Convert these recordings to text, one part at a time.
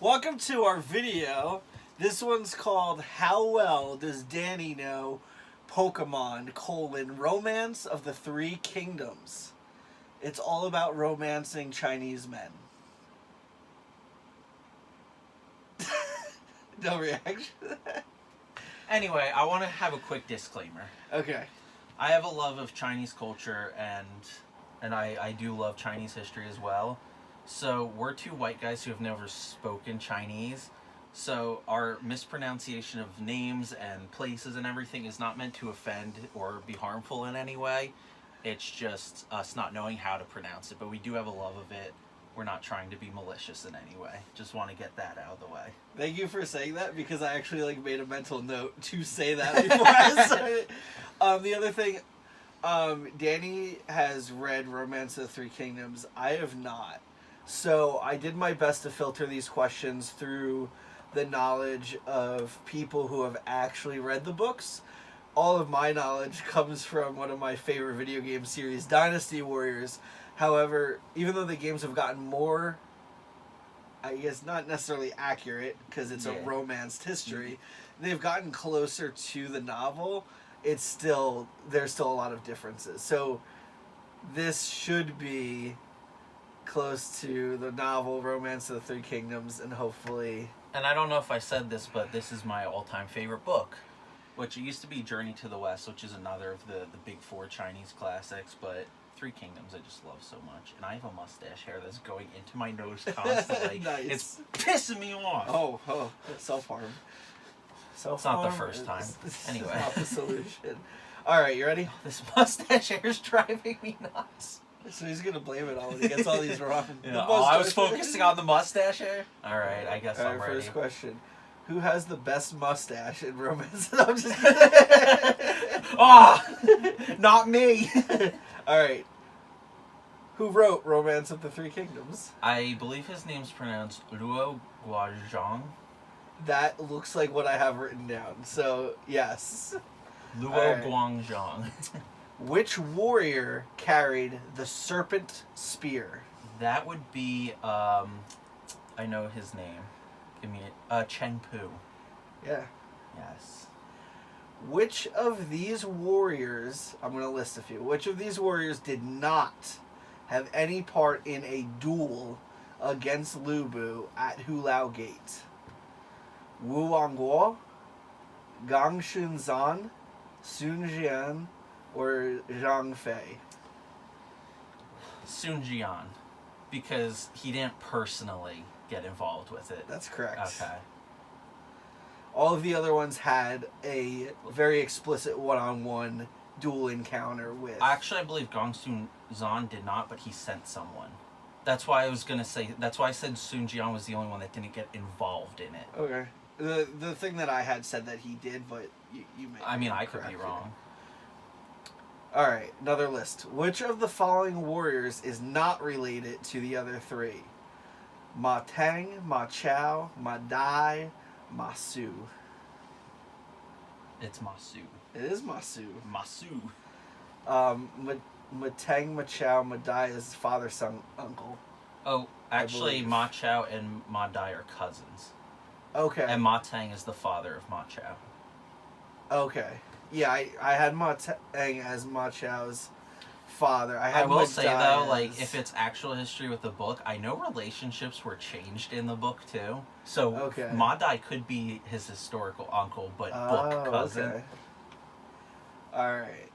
Welcome to our video. This one's called How Well Does Danny Know Pokémon, Romance of the Three Kingdoms. It's all about romancing Chinese men. No reaction. Anyway, I want to have a quick disclaimer. Okay. I have a love of Chinese culture, and I do love Chinese history as well. So we're two white guys who have never spoken Chinese. So our mispronunciation of names and places and everything is not meant to offend or be harmful in any way. It's just us not knowing how to pronounce it. But we do have a love of it. We're not trying to be malicious in any way. Just want to get that out of the way. Thank you for saying that, because I actually made a mental note to say that before I said it. The other thing, Danny has read Romance of the Three Kingdoms. I have not. So I did my best to filter these questions through the knowledge of people who have actually read the books. All of my knowledge comes from one of my favorite video game series, Dynasty Warriors. However, even though the games have gotten more, I guess not necessarily accurate, because it's a romanced history, they've gotten closer to the novel. There's still a lot of differences. So this should be close to the novel Romance of the Three Kingdoms, and hopefully... And I don't know if I said this, but this is my all-time favorite book, which it used to be Journey to the West, which is another of the big four Chinese classics, but Three Kingdoms I just love so much. And I have a mustache hair that's going into my nose constantly. Nice. It's pissing me off. Oh, self-harm. It's not the first time. Anyway. It's not the solution. Alright, you ready? This mustache hair is driving me nuts. So he's going to blame it all when he gets all these wrong. I was focusing on the mustache hair? Alright, I guess I'm ready. First question. Who has the best mustache in Romance? No, I'm just kidding. Not me. Alright. Who wrote Romance of the Three Kingdoms? I believe his name's pronounced Luo Guozhang. That looks like what I have written down. So, yes. Luo Guangzhang. Which warrior carried the serpent spear? That would be, I know his name. Give me it. Cheng Pu. Yeah. Yes. Which of these warriors, I'm going to list a few, which of these warriors did not have any part in a duel against Lu Bu at Hulao Gate? Wu Wangguo, Gang Shunzan, Sun Jian, or Zhang Fei? Sun Jian. Because he didn't personally get involved with it. That's correct. Okay. All of the other ones had a very explicit one-on-one duel encounter with... Actually, I believe Gong Sun Zan did not, but he sent someone. That's why I was going to say... That's why I said Sun Jian was the only one that didn't get involved in it. Okay. The thing that I had said that he did, but you may... I mean, I could be wrong. Alright, another list. Which of the following warriors is not related to the other three? Ma Teng, Ma Chao, Ma Dai, Ma Su. It's Masu. It is Ma Su. Masu. Ma Teng, Ma Chao, Ma Dai is father, son, uncle. Oh, actually, Ma Chao and Ma Dai are cousins. Okay. And Ma Teng is the father of Ma Chao. Okay. Yeah, I had Ma Teng as Ma Chao's father. I will say, though, if it's actual history with the book, I know relationships were changed in the book, too. So, Ma Dai could be his historical uncle, but book cousin. Okay. Alright.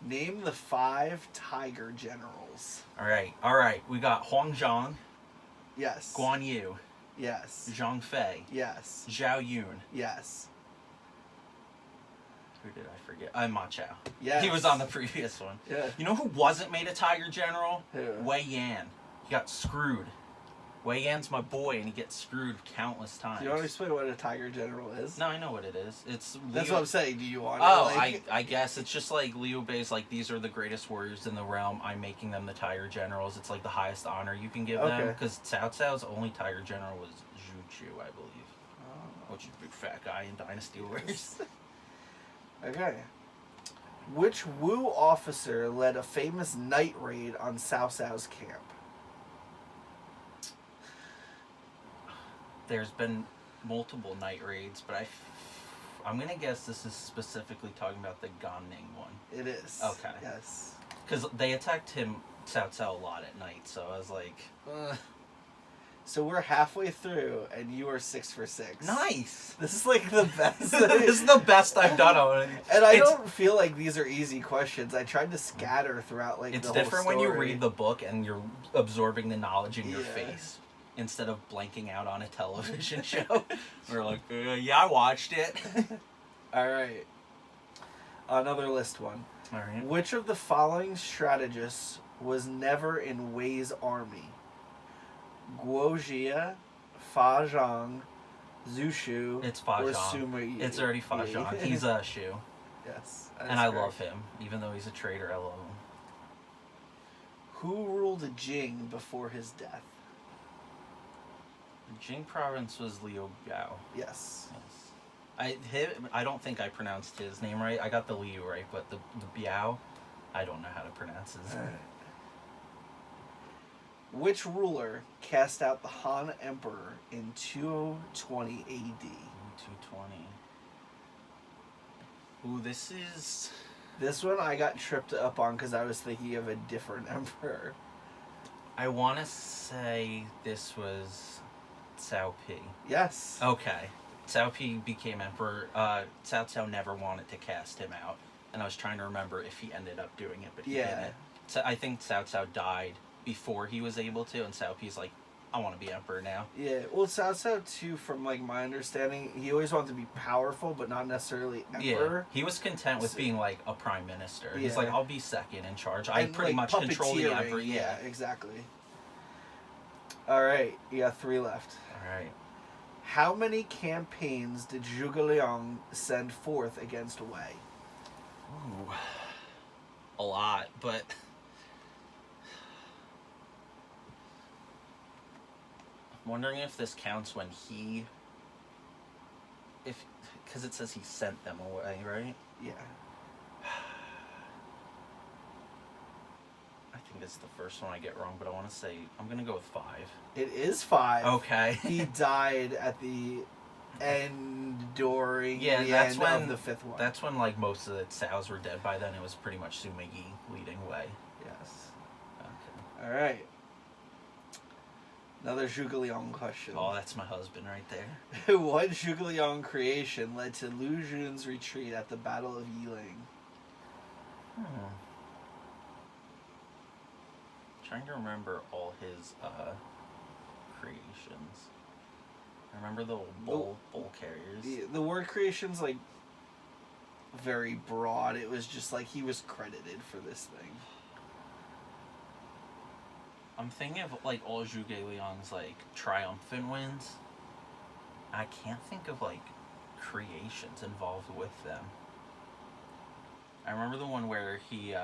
Name the 5 tiger generals. Alright. We got Huang Zhang. Yes. Guan Yu. Yes. Zhang Fei. Yes. Zhao Yun. Yes. Who did I forget? Ma Chao. Yes. He was on the previous one. Yeah. You know who wasn't made a tiger general? Who? Wei Yan. He got screwed. Wei Yan's my boy, and he gets screwed countless times. Do you want to explain what a tiger general is? No, I know what it is. It's Liu... That's what I'm saying. Do you want to? I guess it's just like Liu Bei's these are the greatest warriors in the realm. I'm making them the tiger generals. It's the highest honor you can give them. Because Cao Cao's only tiger general was Zhu Chu, I believe. Oh. Which is a big fat guy in Dynasty Warriors. Okay. Which Wu officer led a famous night raid on Cao Cao's camp? there's been multiple night raids, but I'm gonna guess this is specifically talking about the Ganning one. It is. Okay. Yes. Because they attacked him, Cao Cao, a lot at night, so I was like... So we're halfway through, and you are 6 for 6. Nice! This is like the best. This is the best I've done on it. And I don't feel like these are easy questions. I tried to scatter throughout like it's the whole different story. when you read the book and you're absorbing the knowledge in your Yeah. face instead of blanking out on a television show. We're like, yeah, I watched it. All right. Another list one. All right. Which of the following strategists was never in Wei's army? Guo Jia, Fa Zhang, Zhu Shu, It's Fa or Zhang. Sima Yi? It's already Fa Zhang. He's a Shu. Yes. And I love him. Even though he's a traitor, I love him. Who ruled Jing before his death? The Jing province was Liu Biao. Yes. I don't think I pronounced his name right. I got the Liu right, but the Biao, I don't know how to pronounce his name. Which ruler cast out the Han Emperor in 220 AD? 220. Ooh, this is... This one I got tripped up on because I was thinking of a different emperor. I want to say this was Cao Pi. Yes. Okay. Cao Pi became emperor. Cao Cao never wanted to cast him out. And I was trying to remember if he ended up doing it, but he didn't. So I think Cao Cao died before he was able to, and Cao Pi's like, I want to be emperor now. Yeah, well, Cao Cao too, from like my understanding, he always wanted to be powerful, but not necessarily emperor. Yeah, he was content with being like a prime minister. He's Yeah. like, I'll be second in charge. I And, pretty like, much control the puppeteering, emperor. Yeah. exactly. All right, you got 3 left. All right. How many campaigns did Zhuge Liang send forth against Wei? Ooh, a lot, but I'm wondering if this counts when because it says he sent them away, right? Yeah. I think it's the first one I get wrong, but I want to say I'm gonna go with 5. It is 5. Okay. He died at the end during the that's end when of the 5th one. That's when like most of the Caos were dead by then. It was pretty much Sima Yi leading Wei. Yes. Okay. All right. Another Zhuge Liang question. Oh, that's my husband right there. What Zhuge Liang creation led to Lu Xun's retreat at the Battle of Yiling? Trying to remember all his creations. I remember the bull carriers. The word creation's like very broad. It was just like he was credited for this thing. I'm thinking of like all Zhuge Liang's like triumphant wins. I can't think of like creations involved with them. I remember the one where he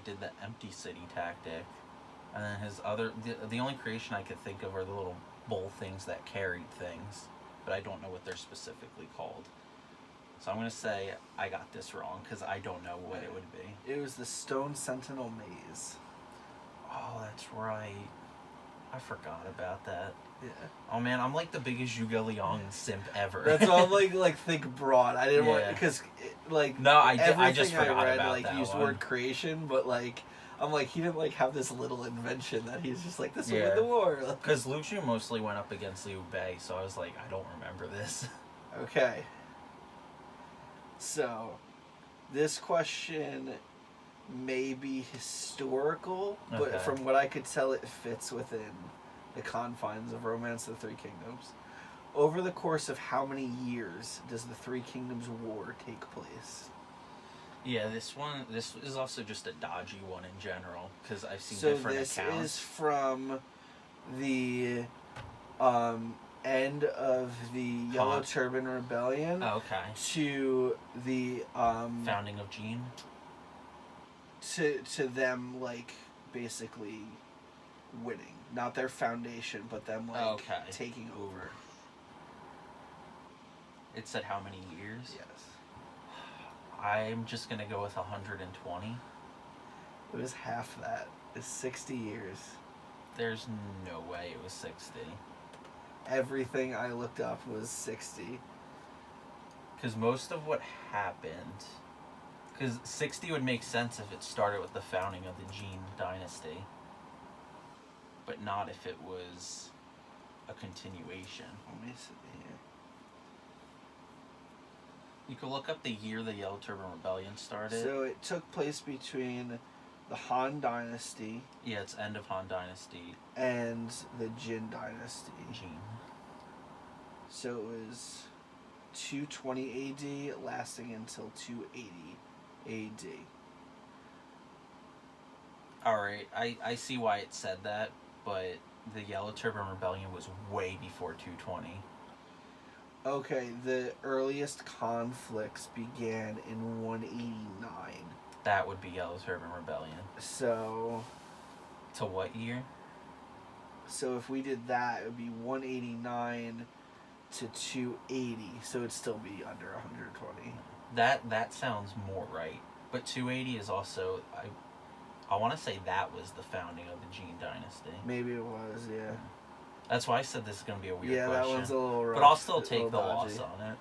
did the empty city tactic, and then his other the only creation I could think of are the little bull things that carried things, but I don't know what they're specifically called. So I'm gonna say I got this wrong because I don't know what it would be. It was the Stone Sentinel Maze. Oh, that's right. I forgot about that. Yeah. Oh man, I'm like the biggest Zhuge Liang simp ever. That's all like think broad. I didn't want Yeah. because like No, I everything just forgot I read about like that used the one. word creation, but like I'm like he didn't like have this little invention that he's just like this will Yeah. win the war. Because Lu Xun mostly went up against Liu Bei, so I was like, I don't remember this. Okay. So, this question may be historical, but Okay. from what I could tell, it fits within the confines of Romance of the Three Kingdoms. Over the course of how many years does the Three Kingdoms War take place? Yeah, this is also just a dodgy one in general, because I've seen So different this accounts. is from the end of the Yellow Turban Rebellion Okay. to the Founding of Jin. to them like basically winning, not their foundation, but them like taking over. It said how many years? Yes, I'm just gonna go with 120. it was half that. It's 60 years. There's no way it was 60. everything I looked up was 60. Because most of what happened... Because 60 would make sense if it started with the founding of the Jin dynasty. But not if it was a continuation. Let me see here. You could look up the year the Yellow Turban Rebellion started. So it took place between the Han Dynasty. Yeah, it's end of Han Dynasty. And the Jin Dynasty. Jin. So it was 220 AD, lasting until 280 AD. Alright, I see why it said that, but the Yellow Turban Rebellion was way before 220. Okay, the earliest conflicts began in 189. That would be Yellow Turban Rebellion. So... To what year? So if we did that, it would be 189 to 280. So it'd still be under 120. That sounds more right. But 280 is also... I want to say that was the founding of the Jin Dynasty. Maybe it was, yeah. That's why I said this is going to be a weird question. Yeah, that one's a little rough. But I'll still take the dodgy. loss on it.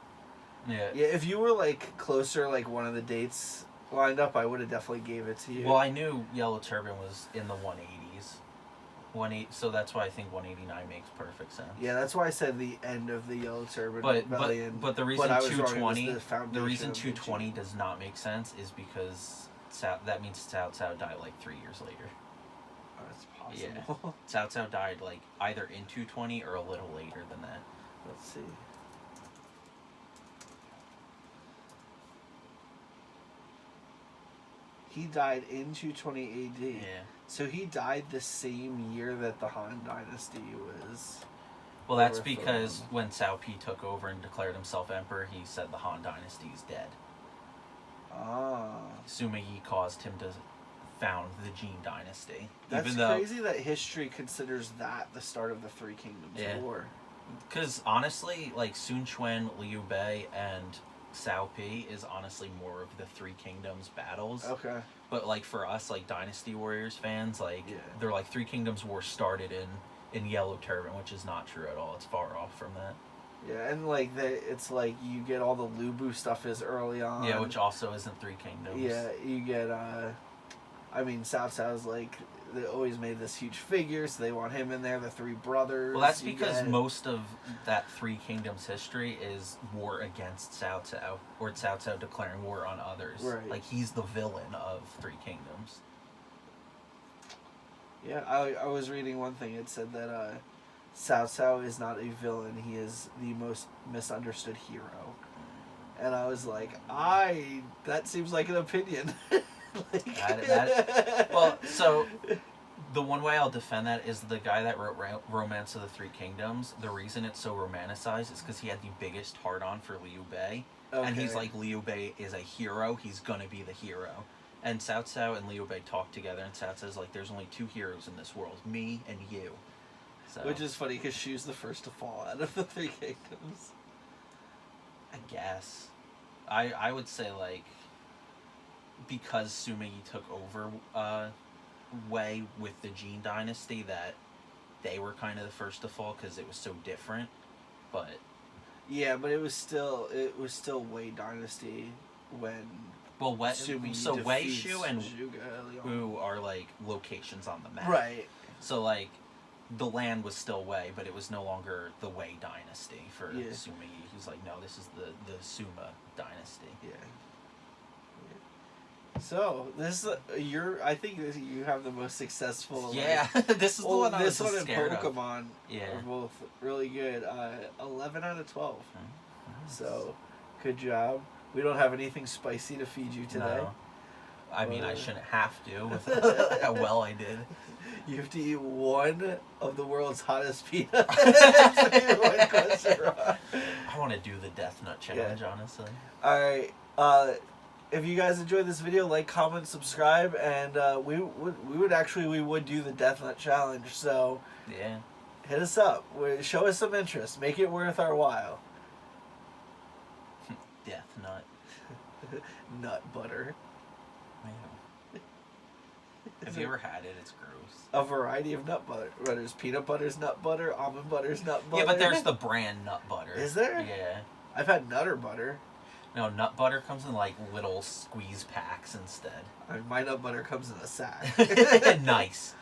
Yeah. Yeah, if you were, like, closer, like, one of the dates lined up, I would have definitely gave it to you. Well, I knew Yellow Turban was in the 180s. So that's why I think 189 makes perfect sense. Yeah, that's why I said the end of the Yellow Turban Rebellion. But the reason I was wrong, 220 it was the reason foundation of the 220 Jin. does not make sense is because that means Cao Cao died like 3 years later. Oh, that's possible. Yeah. Cao Cao died like either in 220 or a little later than that. Let's see. He died in 220 AD. Yeah. So he died the same year that the Han Dynasty was. Well, that's overthrown. because when Cao Pi took over and declared himself emperor, he said the Han Dynasty is dead. Ah. Sima Yi caused him to found the Jin Dynasty. That's even though, crazy that history considers that the start of the Three Kingdoms War. Because honestly, like Sun Quan, Liu Bei, and Cao Pi is honestly more of the Three Kingdoms battles. Okay. But like for us, like Dynasty Warriors fans, like they're like Three Kingdoms War started in Yellow Turban, which is not true at all. It's far off from that. Yeah, and like it's like you get all the Lubu stuff is early on. Yeah, which also isn't Three Kingdoms. Yeah, you get I mean Cao Cao's like they always made this huge figure, so they want him in there, the three brothers. Well, that's because most of that Three Kingdoms history is war against Cao Cao, or Cao Cao declaring war on others. Right. Like, he's the villain of Three Kingdoms. Yeah, I was reading one thing. It said that Cao Cao is not a villain. He is the most misunderstood hero. And I was like, that seems like an opinion. Well, so the one way I'll defend that is the guy that wrote Romance of the Three Kingdoms. The reason it's so romanticized is because he had the biggest hard-on for Liu Bei. Okay. And he's like, Liu Bei is a hero. He's gonna be the hero. And Cao Cao and Liu Bei talk together, and Cao Cao's like, there's only two heroes in this world, me and you. So, which is funny, because Shu's the first to fall out of the Three Kingdoms. I guess. I would say, like, because Sima Yi took over Wei with the Jin Dynasty, that they were kind of the first to fall because it was so different. But yeah, but it was still Wei Dynasty when so Wei, Shu, and Wu are like locations on the map, right? So like the land was still Wei, but it was no longer the Wei Dynasty for Sima Yi. He's like, no, this is the Suma Dynasty. Yeah. So this I think you have the most successful. Yeah, this is the one I was this one and scared Pokemon of. are both really good. 11 out of 12. Nice. So, good job. We don't have anything spicy to feed you today. No. I mean, I shouldn't have to with how well I did. You have to eat one of the world's hottest peanuts. I want to do the Death Nut Challenge, honestly. Alright, if you guys enjoyed this video, like, comment, subscribe, and we would do the Death Nut Challenge, so yeah, hit us up. Show us some interest. Make it worth our while. Death Nut. Nut butter. Yeah. Have you ever had it? It's gross. A variety of nut butters. Peanut butter's nut butter. Almond butter's nut butter. Yeah, but there's the brand nut butter. Is there? Yeah. I've had Nutter butter. No, nut butter comes in like little squeeze packs instead. I mean, my nut butter comes in a sack. Nice.